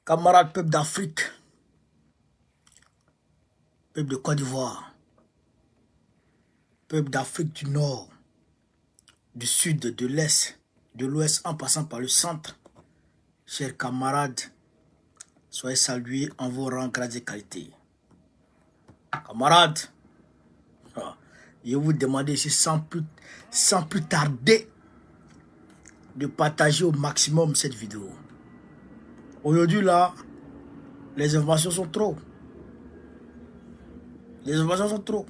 Camarades peuple d'Afrique, peuple de Côte d'Ivoire, peuple d'Afrique du Nord, du Sud, de l'Est, de l'Ouest en passant par le centre, chers camarades, soyez salués en vos rangs, grades et qualités. Camarades, je vous demande ici sans plus tarder de partager au maximum cette vidéo. Aujourd'hui là, les informations sont trop. Les informations sont trop.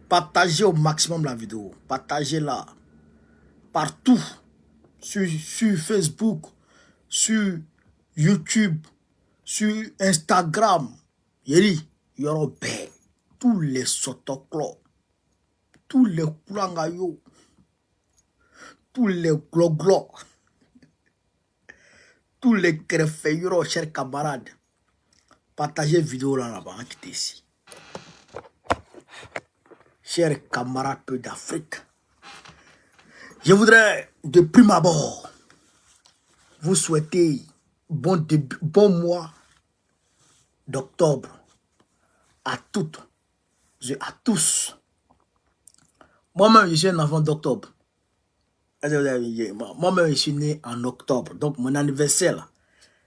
Partagez au maximum la vidéo. Partagez-la partout. Sur Facebook, sur YouTube, sur Instagram. Yeri, Yorobe, tous les sotoklo, tous les koulangayo, tous les gloglo, tous les crefeyuro, chers camarades. Partagez la vidéo là-bas, quittez ici. Chers camarades peu d'Afrique, je voudrais de prime abord vous souhaiter bon mois d'octobre à toutes et à tous. Moi-même, je suis un enfant d'octobre. Moi-même, je suis né en octobre. Donc, mon anniversaire,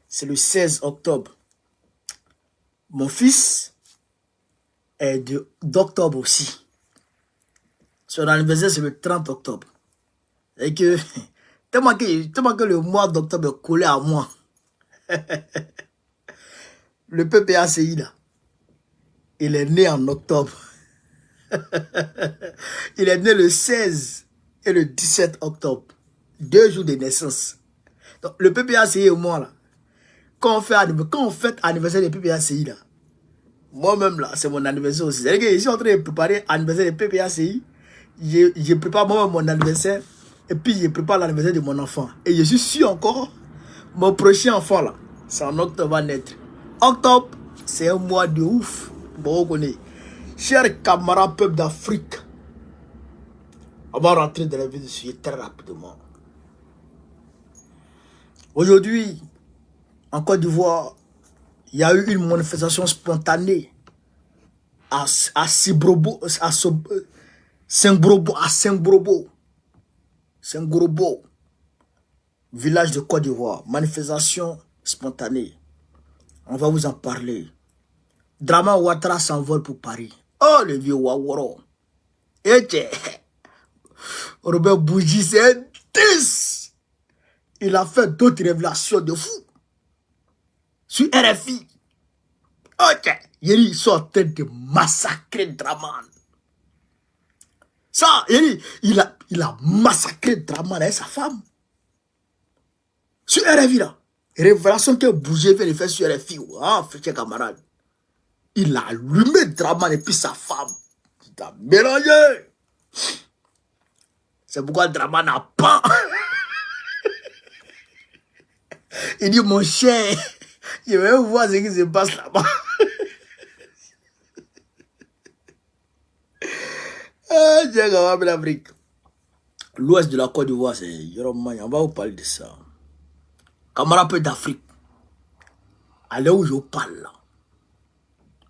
c'est le 16 octobre. Mon fils est d'octobre aussi. Son anniversaire, c'est le 30 octobre. Et que, tellement que le mois d'octobre est collé à moi. Le PPACI, là, il est né en octobre. Il est né le 16 et le 17 octobre. 2 jours de naissance. Donc, le PPACI et moi, là, quand on fête anniversaire du PPACI, là, moi-même, là, c'est mon anniversaire aussi. C'est-à-dire que je suis en train de préparer l'anniversaire du PPACI. Je prépare moi-même mon anniversaire. Et puis, je prépare l'anniversaire de mon enfant. Et je suis sûr encore, mon prochain enfant, là, c'est en octobre va naître. Octobre, c'est un mois de ouf. Bon, on connaît. Chers camarades peuple d'Afrique, on va rentrer dans la vie de ce sujet très rapidement. Aujourd'hui, en Côte d'Ivoire, il y a eu une manifestation spontanée à Saint-Brobo, village de Côte d'Ivoire. Manifestation spontanée. On va vous en parler. Draman Ouattara s'envole pour Paris. Oh, le vieux Waworo. Et Robert Bougie, c'est un 10. Il a fait d'autres révélations de fou. Sur RFI. Ok. Ils sont en train de massacrer Draman. Ça, il a massacré Draman et sa femme. Sur RFI, là. Révélation que Bougie vient de faire sur RFI. Ah, frère camarade. Il a allumé Draman et puis sa femme. Il a mélangé. C'est pourquoi Draman n'a pas. Il dit, mon cher, je vais voir ce qui se passe là-bas. L'ouest de la Côte d'Ivoire, c'est Yoromania. On va vous parler de ça. Camarade peu d'Afrique. Allez où je parle là.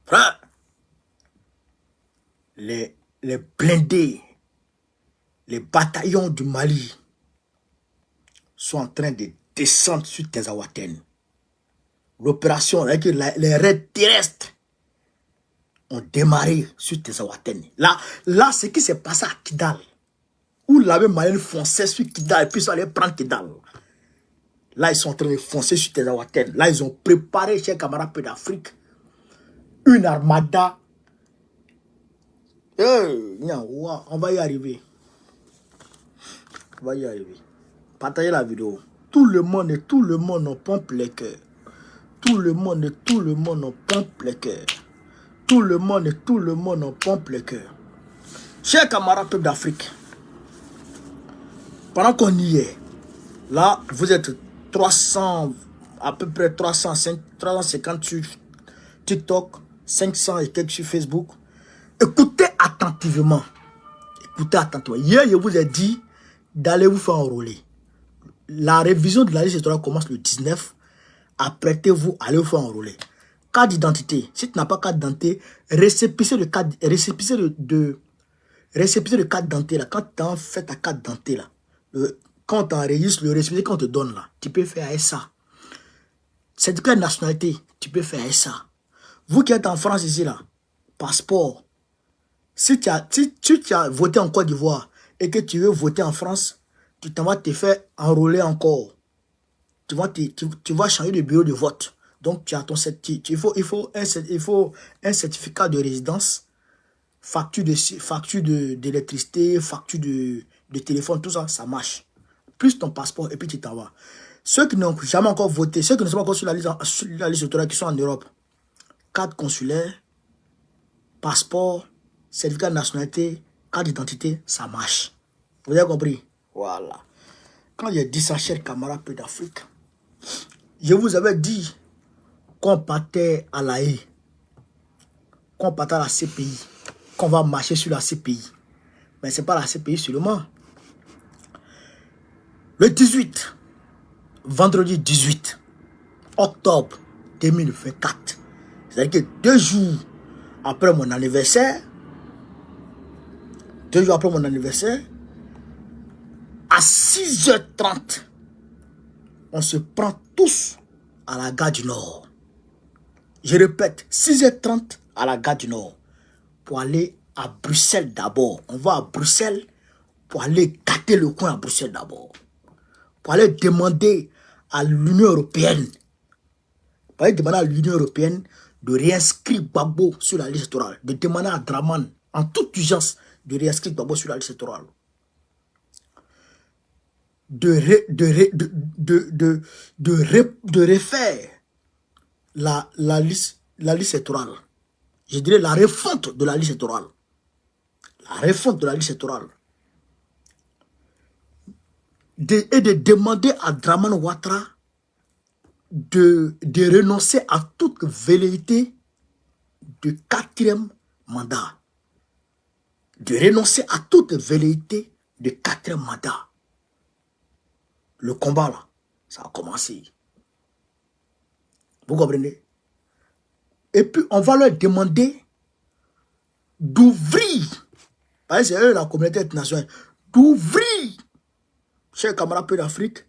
Frère. Les blindés, les bataillons du Mali sont en train de descendre sur Tezawaten. L'opération avec les raids terrestres ont démarré sur Tezawaten. Là, ce qui s'est passé à Kidal, où l'armée malienne fonçait sur Kidal et puis ils sont allés prendre Kidal. Là, ils sont en train de foncer sur Tezawaten. Là, ils ont préparé, chers camarades peu d'Afrique, une armada. On va y arriver. On va y arriver. Partagez la vidéo. Tout le monde en pompe les cœurs. Tout le monde en pompe les cœurs. Tout le monde en pompe les cœurs. Chers camarades peuple d'Afrique, pendant qu'on y est, là, vous êtes 300, à peu près 350 sur TikTok, 500 et quelques sur Facebook. Écoutez attentivement. Écoutez attentivement. Hier, je vous ai dit d'aller vous faire enrôler. La révision de la liste électorale commence le 19. apprêtez-vous à aller vous faire enrôler. Carte d'identité. Si tu n'as pas carte d'identité, récépissé de carte d'identité là. Quand tu as fait ta carte d'identité là, quand tu enregistres le récépissé qu'on te donne là, tu peux faire ça. Certificat de nationalité, tu peux faire ça. Vous qui êtes en France ici là, passeport. Si tu as voté en Côte d'Ivoire et que tu veux voter en France, tu t'en vas te faire enrôler encore. Tu vas changer de bureau de vote. Donc, tu as ton il faut un certificat de résidence, facture d'électricité, facture de téléphone, tout ça, ça marche. Plus ton passeport et puis tu t'en vas. Ceux qui n'ont jamais encore voté, ceux qui ne sont pas encore sur la liste électorale, qui sont en Europe, carte consulaire, passeport, certificat de nationalité, carte d'identité, ça marche. Vous avez compris? Voilà. Quand j'ai dit ça, chers camarades peu d'Afrique, je vous avais dit qu'on partait à la haie, qu'on partait à la CPI, qu'on va marcher sur la CPI. Mais ce n'est pas la CPI seulement. Le 18, vendredi 18 octobre 2024, c'est-à-dire que 2 jours après mon anniversaire, à 6h30, on se prend tous à la gare du Nord. Je répète, 6h30 à la gare du Nord. Pour aller à Bruxelles d'abord. On va à Bruxelles pour aller gâter le coin à Bruxelles d'abord. Pour aller demander à l'Union européenne. De réinscrire Gbagbo sur la liste électorale. De demander à Draman, en toute urgence, de réinscrire Gbagbo sur la liste électorale. De refaire la liste électorale. Je dirais la refonte de la liste électorale. La refonte de la liste électorale. Et de demander à Draman Ouattara de renoncer à toute velléité de 4e mandat. De renoncer à toute velléité de 4e mandat. Le combat là, ça a commencé. Vous comprenez? Et puis on va leur demander d'ouvrir, c'est eux la communauté internationale, d'ouvrir, chers camarades peu d'Afrique,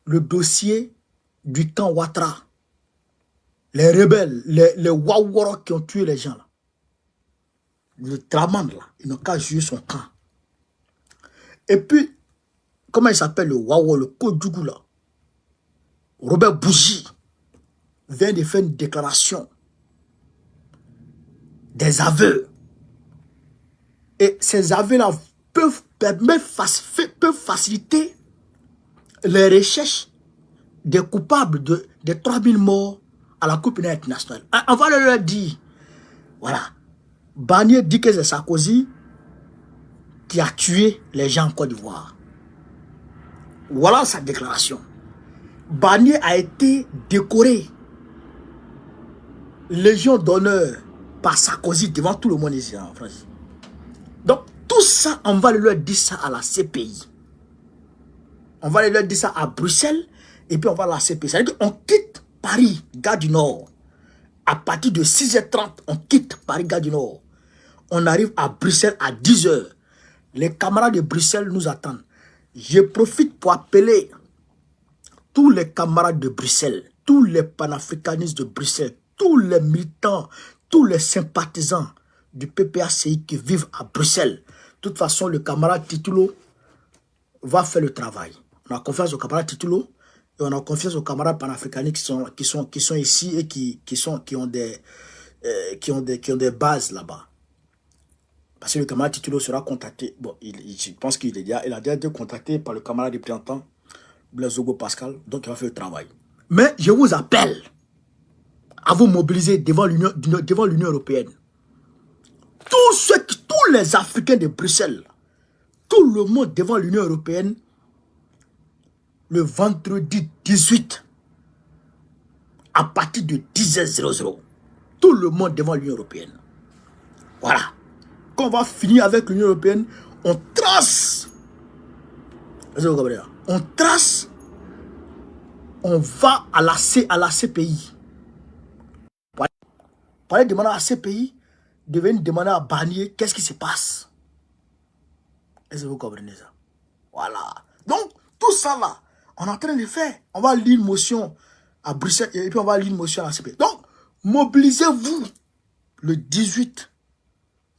le dossier du camp Ouattara. Les rebelles, les Wawara qui ont tué les gens là. Le Draman là, ils n'ont qu'à jouer son camp. Et puis, comment il s'appelle le Wawa, le Kodjougou là? Robert Bougie vient de faire une déclaration des aveux. Et ces aveux-là peuvent faciliter les recherches des coupables des 3000 morts à la Cour pénale internationale. On va leur dire, voilà, Barnier dit que c'est Sarkozy qui a tué les gens en Côte d'Ivoire. Voilà sa déclaration. Barnier a été décoré Légion d'honneur par Sarkozy devant tout le monde ici en France. Donc, tout ça, on va leur dire ça à la CPI. On va leur dire ça à Bruxelles et puis on va à la CPI. C'est-à-dire qu'on quitte Paris, gare du Nord. À partir de 6h30, on quitte Paris, gare du Nord. On arrive à Bruxelles à 10h. Les camarades de Bruxelles nous attendent. Je profite pour appeler tous les camarades de Bruxelles, tous les panafricanistes de Bruxelles, tous les militants, tous les sympathisants du PPACI qui vivent à Bruxelles. De toute façon, le camarade Titulo va faire le travail. On a confiance au camarade Titulo et on a confiance aux camarades panafricanistes qui sont ici et qui ont des bases là-bas. Parce que le camarade Titulo sera contacté. Bon, je pense qu'il a déjà été contacté par le camarade représentant Blaise Ogo Pascal, donc il va faire le travail. Mais je vous appelle à vous mobiliser devant l'Union européenne. Tous les Africains de Bruxelles, tout le monde devant l'Union européenne, le vendredi 18, à partir de 10h00, tout le monde devant l'Union européenne. Voilà. Quand on va finir avec l'Union européenne, on trace. On trace on va à la CPI. Pour aller demander à la CPI de venir demander à Barnier qu'est-ce qui se passe. Est-ce que vous comprenez ça? Voilà. Donc, tout ça là, on est en train de faire. On va lire une motion à Bruxelles et puis on va lire une motion à la CPI. Donc, mobilisez-vous le 18.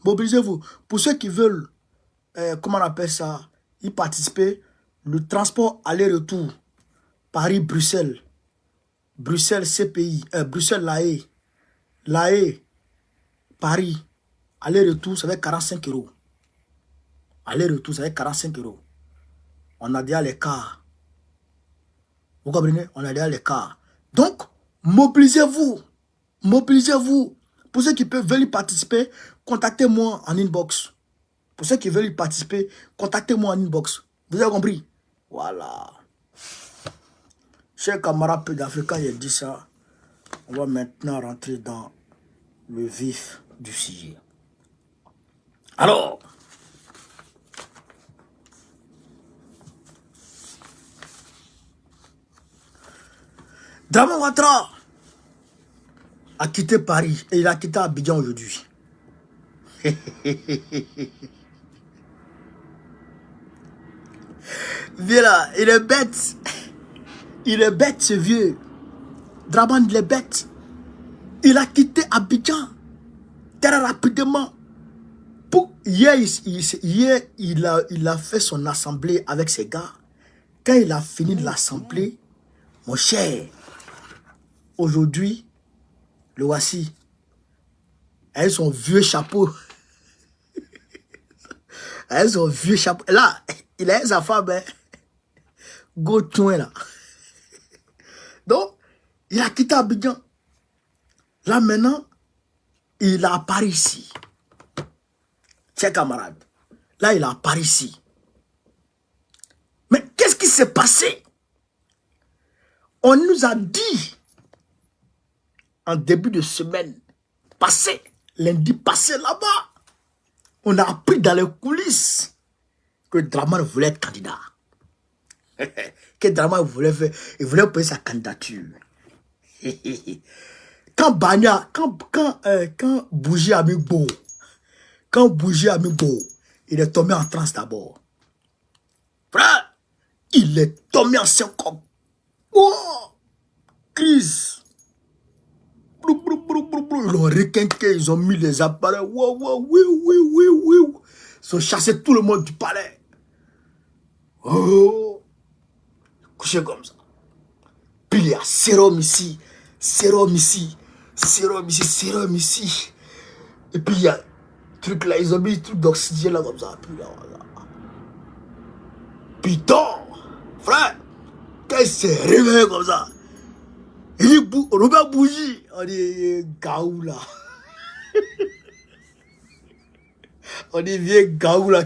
Mobilisez-vous. Pour ceux qui veulent, comment on appelle ça, y participer, le transport aller-retour, Paris-Bruxelles, Bruxelles-CPI, Bruxelles-La Haye, Paris, aller-retour, ça va être 45 €. Aller-retour, ça va être 45 €. On a déjà les cars. Vous comprenez? On a déjà les cars. Donc, mobilisez-vous. Mobilisez-vous. Pour ceux qui veulent y participer, contactez-moi en inbox. Pour ceux qui veulent y participer, contactez-moi en inbox. Vous avez compris? Voilà. Chers camarades peu d'Africains, il dit ça. On va maintenant rentrer dans le vif du sujet. Alors, Dramane Ouattara a quitté Paris et il a quitté Abidjan aujourd'hui. Viens là, il est bête. Il est bête ce vieux. Dramane, il est bête. Il a quitté Abidjan très rapidement. Hier, il a fait son assemblée avec ses gars. Quand il a fini de l'assemblée, mon cher, aujourd'hui, le voici, avec son vieux chapeau. Avec son vieux chapeau. Là, il a sa femme, hein. Go toin là. Donc, il a quitté Abidjan. Là maintenant, il a Paris ici. Chers camarades, là il a Paris ici. Mais qu'est-ce qui s'est passé? On nous a dit en début de semaine passé, lundi passé là-bas, on a appris dans les coulisses que Dramane voulait être candidat. Que Dramane voulait faire, il voulait payer sa candidature. Quand Banya, quand Bougie a mis beau, il est tombé en transe d'abord. Frère, il est tombé en syncope. Oh, crise. Ils l'ont requinqué, ils ont mis les appareils. Oui. Ils ont chassé tout le monde du palais. Oh, couché comme ça. Puis il y a sérum ici. Et puis il y a truc là, ils ont mis truc d'oxygène là comme ça. Puis là, voilà. Putain, frère, quand il s'est réveillé comme ça, il dit Robert Bougie, on dit Gaou là. On dit vieux Gaou là.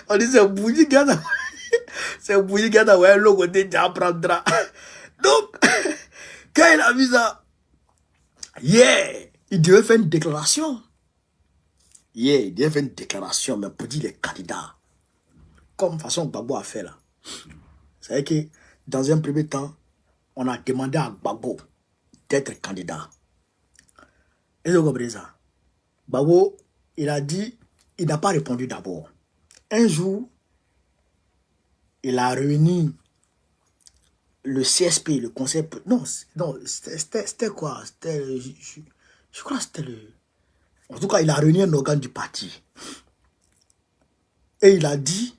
On dit c'est Bougie Gana. C'est Bougie Gana, ouais, le côté déjà prendra. Donc, quand il a vu ça, il devait faire une déclaration. Il devait faire une déclaration, mais pour dire les candidats. Comme façon Gbagbo a fait là. C'est-à-dire que dans un premier temps, on a demandé à Gbagbo d'être candidat. Et vous comprenez ça? Gbagbo, il a dit, il n'a pas répondu d'abord. Un jour, il a réuni le CSP, le conseil... Non, c'était quoi? Je crois que c'était le... En tout cas, il a réuni un organe du parti. Et il a dit,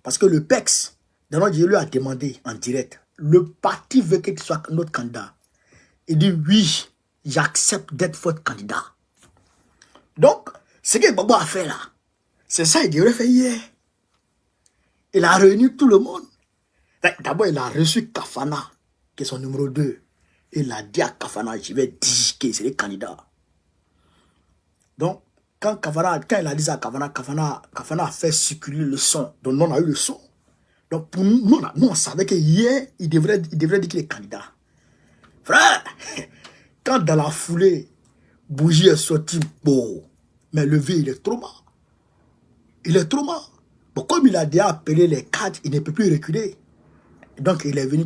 parce que le PEX, je lui a demandé en direct, le parti veut qu'il soit notre candidat. Il dit, oui, j'accepte d'être votre candidat. Donc, ce que Gbagbo a fait là, c'est ça qu'il devrait faire hier. Il a réuni tout le monde. D'abord, il a reçu Kafana, qui est son numéro 2. Il a dit à Kafana, je vais dire que c'est le candidat. Donc, quand il a dit ça à Kafana a fait circuler le son. Donc, nous, on a eu le son. Donc, pour nous, on savait que hier, il devrait dire qu'il est candidat. Frère, quand dans la foulée, Bougie est sorti, bon, mais le vieux, il est trop mort. Il est trop mort. Bon, comme il a déjà appelé les cadres, il ne peut plus reculer. Donc, il est venu,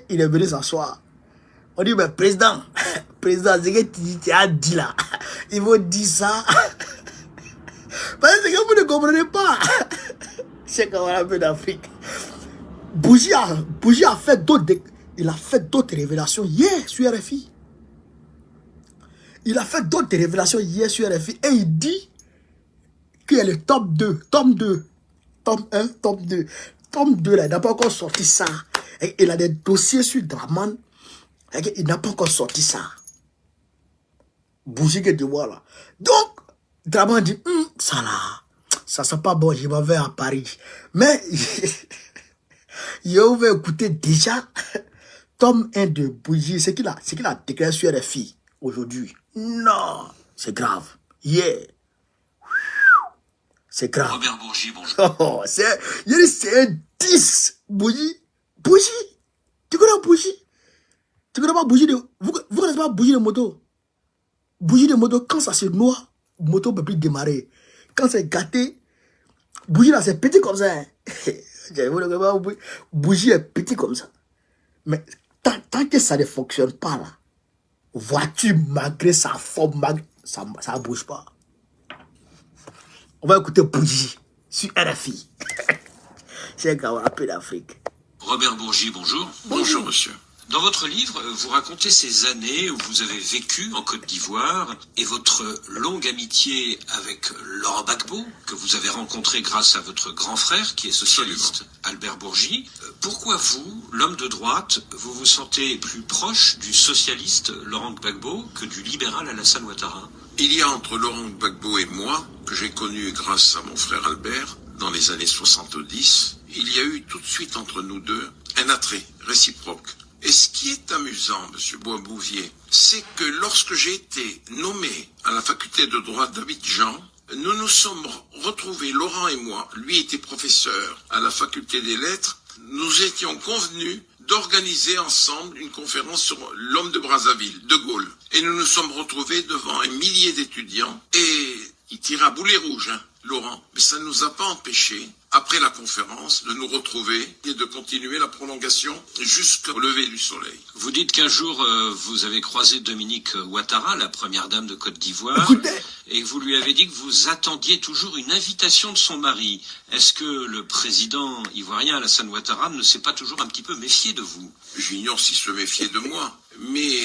il est venu s'asseoir. On dit, mais président, président, c'est que tu as dit là. Il faut dire ça. Parce que vous ne comprenez pas. C'est comme un peu d'Afrique. Bougie a fait d'autres révélations hier sur RFI. Il a fait d'autres révélations hier sur RFI. Et il dit qu'il y a le top 2, top 2, top 1, top 2. Top 2, là, il n'a pas encore sorti ça. Et il a des dossiers sur Draman. Et il n'a pas encore sorti ça. Bougie que tu vois là. Donc, Draman dit, ça là, ça c'est pas bon, je m'en vais à Paris. Mais, je vais écouter déjà, tome 1 de Bougie, c'est qu'il a déclaré sur RFI aujourd'hui. Non, c'est grave. Yeah. C'est grave. Robert Bourgi, bonjour. Oh, c'est un 10. Bougie. Bougie. Tu connais Bougie? Tu connais pas Bougie de... Vous connaissez pas Bougie de moto? Bougie de moto, quand ça se noie, moto ne peut plus démarrer. Quand c'est gâté, bougie là, c'est petit comme ça. Hein. Bougie est petit comme ça. Mais tant que ça ne fonctionne pas là, voiture malgré sa forme, ça ne bouge pas. On va écouter Bougie sur RFI. C'est un peu d'Afrique. Robert Bourgi, bonjour. Bonjour, monsieur. Dans votre livre, vous racontez ces années où vous avez vécu en Côte d'Ivoire et votre longue amitié avec Laurent Gbagbo, que vous avez rencontré grâce à votre grand frère, qui est socialiste, Albert Bourgi. Pourquoi vous, l'homme de droite, vous vous sentez plus proche du socialiste Laurent Gbagbo que du libéral Alassane Ouattara? Il y a entre Laurent Gbagbo et moi, que j'ai connu grâce à mon frère Albert, dans les années 70, il y a eu tout de suite entre nous deux un attrait réciproque. Et ce qui est amusant, M. Boisbouvier, c'est que lorsque j'ai été nommé à la faculté de droit d'Abidjan, nous nous sommes retrouvés, Laurent et moi, lui était professeur à la faculté des lettres, nous étions convenus d'organiser ensemble une conférence sur l'homme de Brazzaville, De Gaulle. Et nous nous sommes retrouvés devant un millier d'étudiants et il tirait à boulet rouge, hein, Laurent. Mais ça ne nous a pas empêchés, après la conférence, de nous retrouver et de continuer la prolongation jusqu'au lever du soleil. Vous dites qu'un jour, vous avez croisé Dominique Ouattara, la première dame de Côte d'Ivoire, et que vous lui avez dit que vous attendiez toujours une invitation de son mari. Est-ce que le président ivoirien Alassane Ouattara ne s'est pas toujours un petit peu méfié de vous? J'ignore s'il se méfiait de moi, mais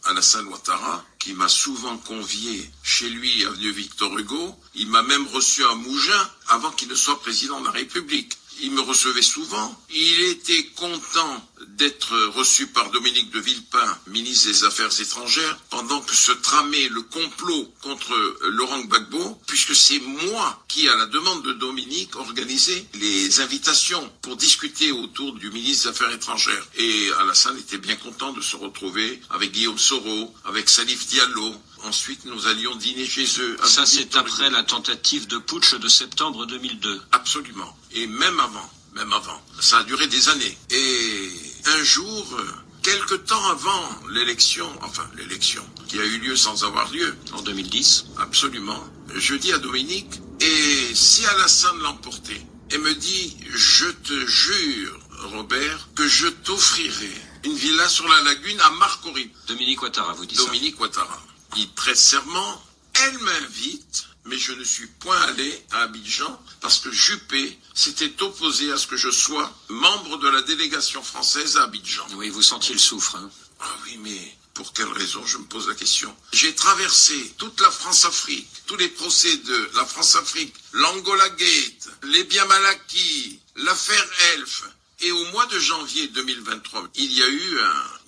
Alassane Ouattara, qui m'a souvent convié chez lui, avenue Victor Hugo, il m'a même reçu à Mougins avant qu'il ne soit président de la République. Il me recevait souvent. Il était content d'être reçu par Dominique de Villepin, ministre des Affaires étrangères, pendant que se tramait le complot contre Laurent Gbagbo, puisque c'est moi qui, à la demande de Dominique, organisais les invitations pour discuter autour du ministre des Affaires étrangères. Et Alassane était bien content de se retrouver avec Guillaume Soro, avec Salif Diallo. Ensuite, nous allions dîner chez eux. Ça, c'est après la tentative de putsch de septembre 2002. Absolument. Et même avant. Ça a duré des années. Et un jour, quelque temps avant l'élection, qui a eu lieu sans avoir lieu. En 2010. Absolument. Je dis à Dominique, et si Alassane l'emportait, et me dit, je te jure, Robert, que je t'offrirai une villa sur la lagune à Marcory. Dominique Ouattara, vous dites Dominique Ouattara. Il prête serment, elle m'invite, mais je ne suis point allé à Abidjan parce que Juppé s'était opposé à ce que je sois membre de la délégation française à Abidjan. Oui, vous sentiez le soufre. Hein. Ah oui, mais pour quelle raison, je me pose la question. J'ai traversé toute la France-Afrique, tous les procès de la France-Afrique, l'Angola Gate, les biens mal acquis, l'affaire Elf. Et au mois de janvier 2023, il y a eu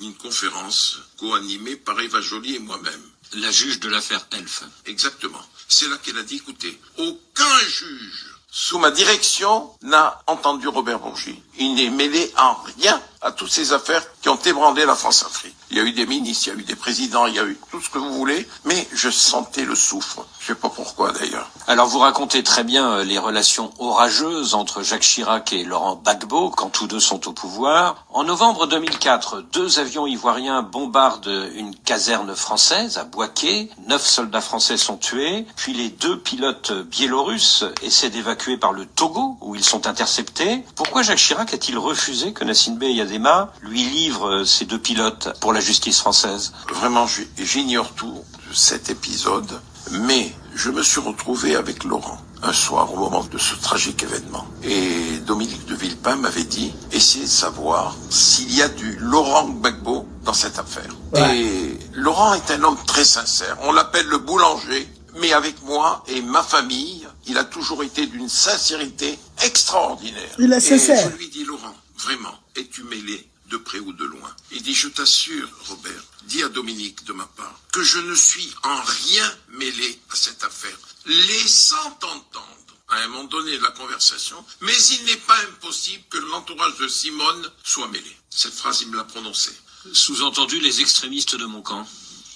une conférence co-animée par Eva Joly et moi-même. La juge de l'affaire Elf. Exactement. C'est là qu'elle a dit, écoutez, aucun juge sous ma direction n'a entendu Robert Bourgi. Il n'est mêlé en rien à toutes ces affaires qui ont ébranlé la France-Afrique. Il y a eu des ministres, il y a eu des présidents, il y a eu tout ce que vous voulez, mais je sentais le soufre. Je sais pas pourquoi d'ailleurs. Alors vous racontez très bien les relations orageuses entre Jacques Chirac et Laurent Gbagbo quand tous deux sont au pouvoir. En novembre 2004, 2 avions ivoiriens bombardent une caserne française à Bouaké. 9 soldats français sont tués. Puis les 2 pilotes biélorusses essaient d'évacuer par le Togo où ils sont interceptés. Pourquoi Jacques Chirac a-t-il refusé que Nassine Bey Yadema lui livre ces 2 pilotes pour la justice française? Vraiment, j'ignore tout de cet épisode, mais je me suis retrouvé avec Laurent un soir au moment de ce tragique événement. Et Dominique de Villepin m'avait dit, essayez de savoir s'il y a du Laurent Gbagbo dans cette affaire. Ouais. Et Laurent est un homme très sincère. On l'appelle le boulanger, mais avec moi et ma famille, il a toujours été d'une sincérité extraordinaire. Il est sincère. Et je lui dis, Laurent, vraiment, es-tu mêlé de près ou de loin? Il dit, je t'assure, Robert, dis à Dominique de ma part, que je ne suis en rien mêlé à cette affaire. Laissant entendre, à un moment donné de la conversation, mais il n'est pas impossible que l'entourage de Simone soit mêlé. Cette phrase, il me l'a prononcée. Sous-entendu, les extrémistes de mon camp.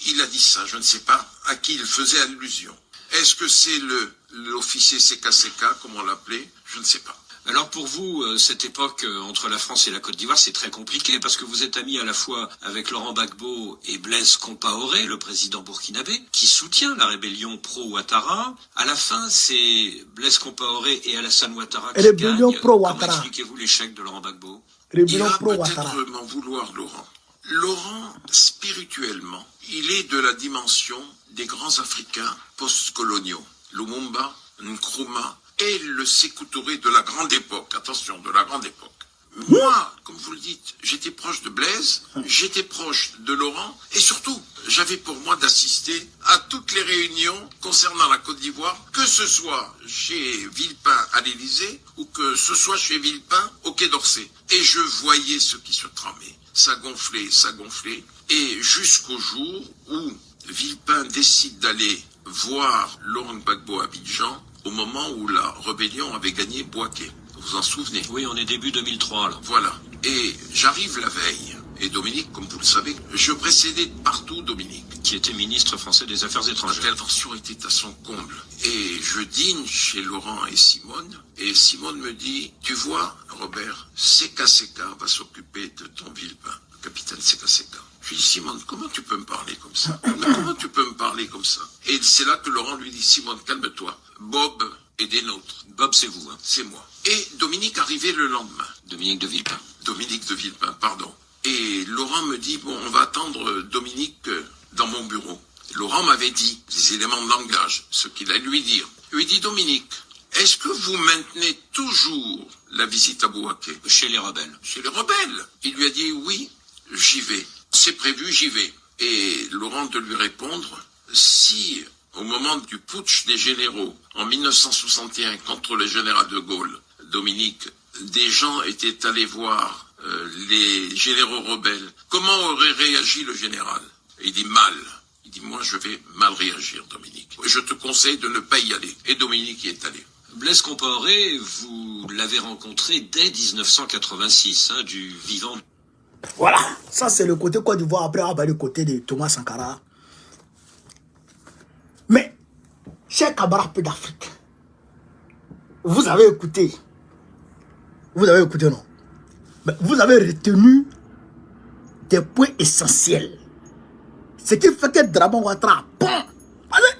Il a dit ça, je ne sais pas à qui il faisait allusion. Est-ce que c'est l'officier CKCK, comme on l'appelait? Je ne sais pas. Alors pour vous, cette époque entre la France et la Côte d'Ivoire, c'est très compliqué parce que vous êtes amis à la fois avec Laurent Gbagbo et Blaise Compaoré, le président burkinabé, qui soutient la rébellion pro-Ouattara. À la fin, c'est Blaise Compaoré et Alassane Ouattara qui rébellion gagnent. Comment expliquez-vous l'échec de Laurent Gbagbo? Il va peut-être m'en vouloir, Laurent. Laurent, spirituellement, il est de la dimension des grands Africains post-coloniaux. Lumumba, Nkrumah, et le Sékou Touré de la grande époque. Attention, de la grande époque. Moi, comme vous le dites, j'étais proche de Blaise, j'étais proche de Laurent, et surtout, j'avais pour moi d'assister à toutes les réunions concernant la Côte d'Ivoire, que ce soit chez Villepin à l'Élysée, ou que ce soit chez Villepin au Quai d'Orsay. Et je voyais ce qui se tramait. Ça gonflait, et jusqu'au jour où Villepin décide d'aller voir Laurent Gbagbo à Abidjan, au moment où la rébellion avait gagné Bouaké. Vous vous en souvenez? Oui, on est début 2003, là. Voilà. Et j'arrive la veille. Et Dominique, comme vous le savez, je précédais de partout Dominique. Qui était ministre français des Affaires étrangères. L'intervention était à son comble. Et je dîne chez Laurent et Simone. Et Simone me dit, tu vois, Robert, CKCK va s'occuper de ton Villepin, le capitaine CKCK. Je lui dis, Simone, comment tu peux me parler comme ça? Comment tu peux me parler comme ça? Et c'est là que Laurent lui dit, Simone, calme-toi. Bob est des nôtres. Bob, c'est vous, hein? C'est moi. Et Dominique arrivait le lendemain. Dominique de Villepin. Dominique de Villepin, pardon. Et Laurent me dit, bon, on va attendre Dominique dans mon bureau. Laurent m'avait dit des éléments de langage, ce qu'il allait lui dire. Il lui dit, Dominique, est-ce que vous maintenez toujours la visite à Bouaké? Chez les rebelles. Chez les rebelles. Il lui a dit, oui, j'y vais. C'est prévu, j'y vais. Et Laurent de lui répondre, si au moment du putsch des généraux en 1961 contre le général de Gaulle, Dominique, des gens étaient allés voir les généraux rebelles, comment aurait réagi le général? Et il dit mal. Il dit, moi je vais mal réagir, Dominique. Je te conseille de ne pas y aller. Et Dominique y est allé. Blaise Compaoré, vous l'avez rencontré dès 1986, hein, du vivant. Voilà, ça c'est le côté Côte d'Ivoire, après on va le côté de Thomas Sankara. Mais, chers camarades peu d'Afrique, vous avez écouté, non? Mais vous avez retenu des points essentiels. Ce qui fait que Draman Ouattara,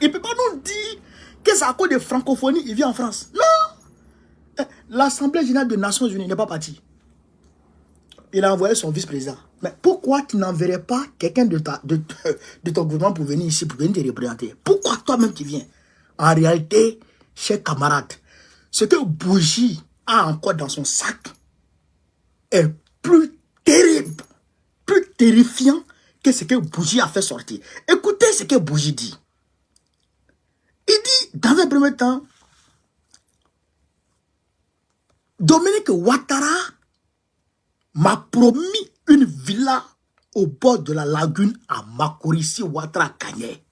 il ne peut pas nous dire que c'est à cause de francophonie, il vient en France. Non! L'Assemblée générale des Nations Unies n'est pas partie. Il a envoyé son vice-président. Mais pourquoi tu n'enverrais pas quelqu'un de ton gouvernement pour venir ici, pour venir te représenter? Pourquoi toi-même tu viens? En réalité, chers camarades, ce que Bougie a encore dans son sac est plus terrible, plus terrifiant que ce que Bougie a fait sortir. Écoutez ce que Bougie dit. Il dit, dans un premier temps, Dominique Ouattara m'a promis une villa au bord de la lagune à Makorissi Ouattara Kanye.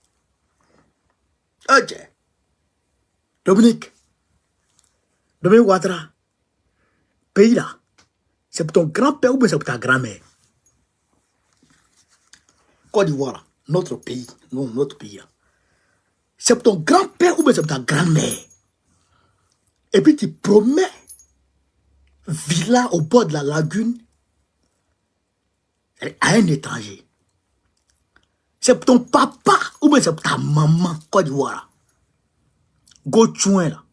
Ok. Dominique Ouattara, pays là, C'est pour ton grand-père ou bien c'est pour ta grand-mère? Côte d'Ivoire, là, notre pays, non, notre pays. Là. C'est pour ton grand-père ou bien c'est pour ta grand-mère? Et puis tu promets villa au bord de la lagune à un étranger. C'est pour ton papa ou bien c'est pour ta maman, Côte d'Ivoire. Go-chouin là.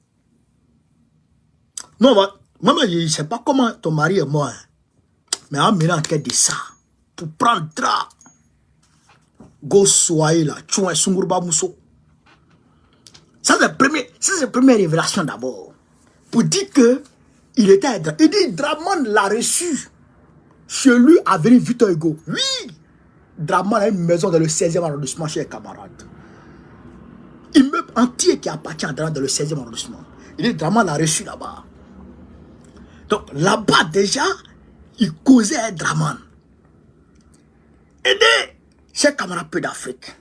Non, maman, je ne sais pas comment ton mari est mort. Hein. Mais on met en tête de ça. Pour prendre drap. Go soyer là. Chouin, Sungurba Mousso. Ça, c'est la première révélation d'abord. Pour dire que il était un Draman. Il dit Draman l'a reçu. Chez lui, à venir Victor Hugo. Oui. Draman a une maison dans le 16e arrondissement chez les camarades. Immeuble entier qui appartient à Draman dans le 16e arrondissement. Il dit Draman l'a reçu là-bas. Donc là-bas déjà, il causait un Draman. Et dit, chers camarades peu d'Afrique.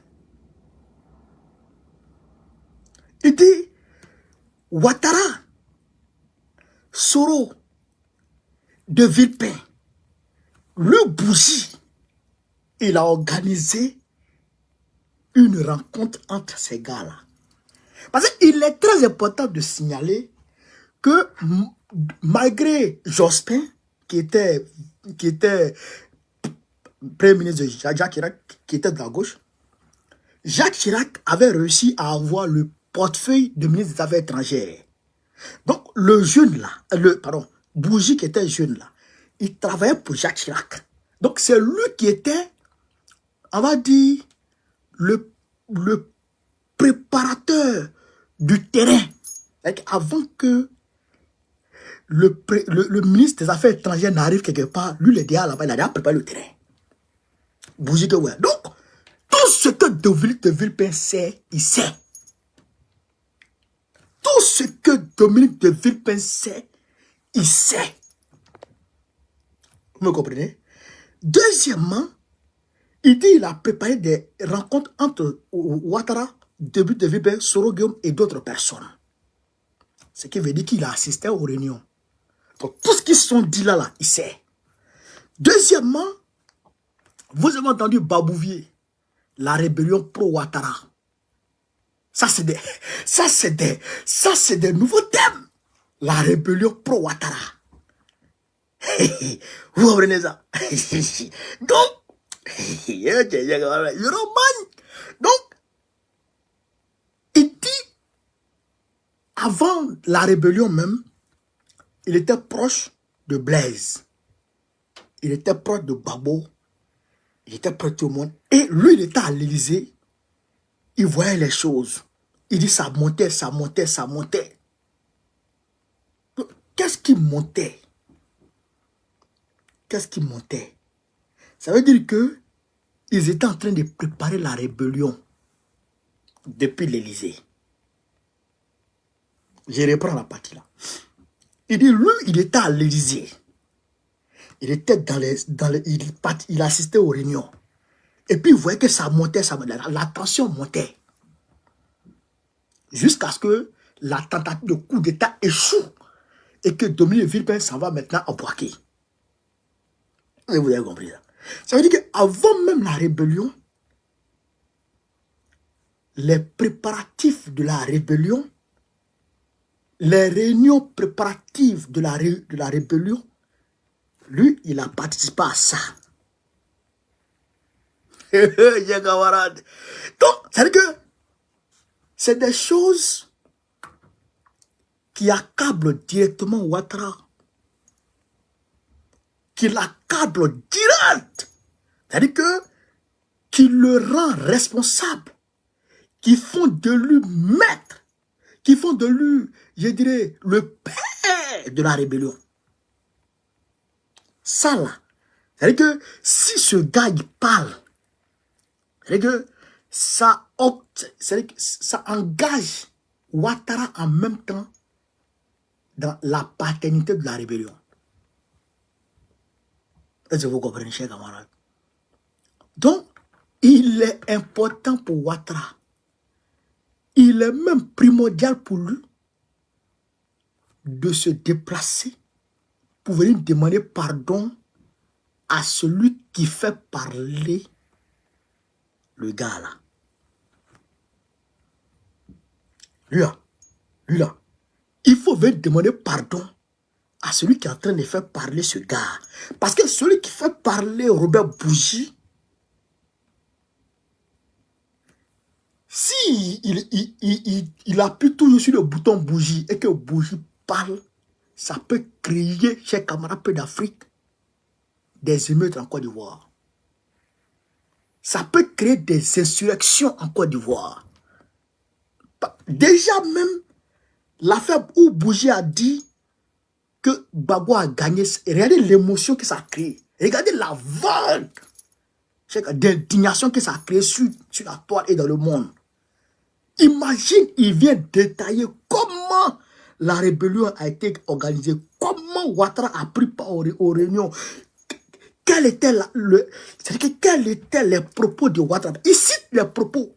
Il dit, Ouattara, Soro, de Villepin, le Bougie, il a organisé une rencontre entre ces gars-là. Parce qu'il est très important de signaler que malgré Jospin, qui était Premier ministre de Jacques Chirac, qui était de la gauche, Jacques Chirac avait réussi à avoir le portefeuille de ministre des Affaires étrangères. Donc, le jeune là, Bougie qui était jeune là, il travaillait pour Jacques Chirac. Donc, c'est lui qui était, on va dire, le préparateur du terrain. Avant que le ministre des Affaires étrangères n'arrive quelque part, lui, il est déjà là-bas, il a déjà préparé le terrain. Bougie que ouais. Donc, tout ce que Dominique de Villepin sait, il sait. Tout ce que Dominique de Villepin sait, il sait. Vous me comprenez? Deuxièmement, il dit qu'il a préparé des rencontres entre Ouattara, Dominique de Villepin, Soro Guillaume et d'autres personnes. Ce qui veut dire qu'il a assisté aux réunions. Donc, tout ce qu'ils se sont dit là, il sait. Deuxièmement, vous avez entendu Babouvier, la rébellion pro-Ouattara. Ça, c'est des nouveaux thèmes. La rébellion pro-Ouattara. Vous comprenez ça? Donc, donc, il dit, avant la rébellion même, il était proche de Blaise. Il était proche de Babo. Il était proche de tout le monde. Et lui, il était à l'Élysée. Il voyait les choses. Il dit, ça montait, ça montait, ça montait. Qu'est-ce qui montait? Qu'est-ce qui montait? Ça veut dire que ils étaient en train de préparer la rébellion depuis l'Élysée. Je reprends la partie là. Il dit, lui, il était à l'Élysée. Il était il assistait aux réunions. Et puis, il voyait que ça montait, la tension montait. Jusqu'à ce que la tentative de coup d'État échoue. Et que Dominique Villepin s'en va maintenant en Boaké. Vous avez compris ça. Ça veut dire qu'avant même la rébellion, les préparatifs de la rébellion, les réunions préparatives de la rébellion, lui, il a participé à ça. Donc, ça veut dire que c'est des choses qui accablent directement Ouattara. Qui l'accable direct. C'est-à-dire que qui le rend responsable. Qui font de lui maître. Qui font de lui, je dirais, le père de la rébellion. Ça là. C'est-à-dire que si ce gars il parle, c'est-à-dire que ça engage Ouattara en même temps dans la paternité de la rébellion. Est-ce que vous comprenez, chers camarades? Donc, il est important pour Ouattara. Il est même primordial pour lui de se déplacer pour venir demander pardon à celui qui fait parler le gars là. Lui là. Il faut venir demander pardon à celui qui est en train de faire parler ce gars. Parce que celui qui fait parler Robert Bougie, si il appuie toujours sur le bouton Bougie et que Bougie parle, ça peut créer, chers camarades d'Afrique, des émeutes en Côte d'Ivoire. Ça peut créer des insurrections en Côte d'Ivoire. Déjà même, l'affaire où Bougie a dit que Gbagbo a gagné, regardez l'émotion que ça a créé. Regardez la vague d'indignation que ça a créé sur la toile et dans le monde. Imagine, il vient détailler comment la rébellion a été organisée, comment Ouattara a pris part aux réunions, quels étaient les propos de Ouattara. Il cite les propos.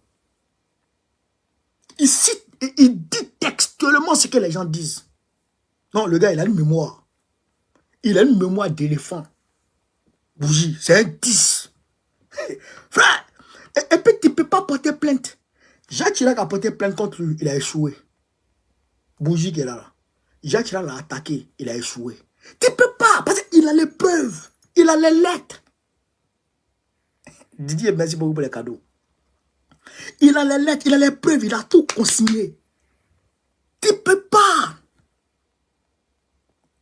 Il cite et il dit textuellement ce que les gens disent. Non, le gars, il a une mémoire. Il a une mémoire d'éléphant. Bougie, c'est un 10. Frère, et puis tu ne peux pas porter plainte. Jacques Chirac a porté plainte contre lui, il a échoué. Bougie qui est là. Jacques Chirac l'a attaqué, il a échoué. Tu ne peux pas, parce qu'il a les preuves, il a les lettres. Didier, merci beaucoup pour les cadeaux. Il a les lettres, il a les preuves, il a tout consigné. Tu ne peux pas.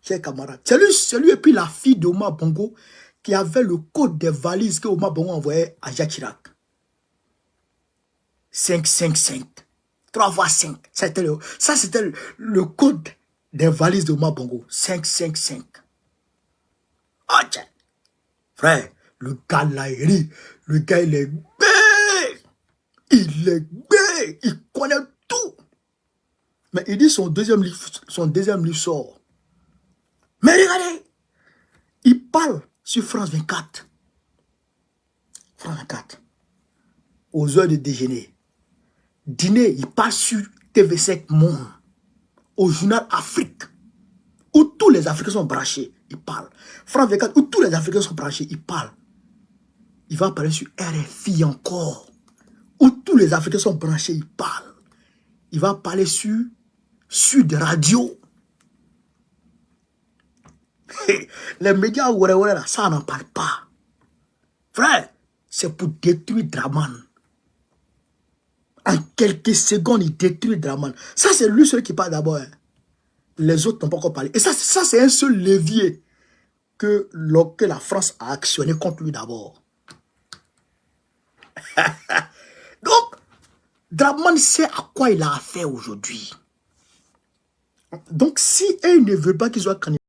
Chers camarades, c'est lui et puis la fille d'Omar Bongo qui avait le code des valises que Omar Bongo envoyait à Jacques Chirac. 555. 3 x 5. Ça, c'était le code des valises d'Omar Bongo. 555. Oh, tiens. Frère, le gars là, le gars, il est bé. Il est bé. Il connaît tout. Mais il dit son deuxième livre sort. Mais regardez, il parle sur France 24. France 24. Aux heures de déjeuner. Dîner, il parle sur TV5 Monde. Au journal Afrique. Où tous les Africains sont branchés, il parle. France 24, où tous les Africains sont branchés, il parle. Il va parler sur RFI encore. Où tous les Africains sont branchés, il parle. Il va parler sur Sud Radio. Les médias, ça n'en parle pas. Frère, c'est pour détruire Draman. En quelques secondes, il détruit Draman. Ça, c'est lui seul qui parle d'abord. Hein. Les autres n'ont pas encore parlé. Et ça c'est un seul levier que la France a actionné contre lui d'abord. Donc, Draman sait à quoi il a affaire aujourd'hui. Donc, si il ne veut pas qu'il soit candidat,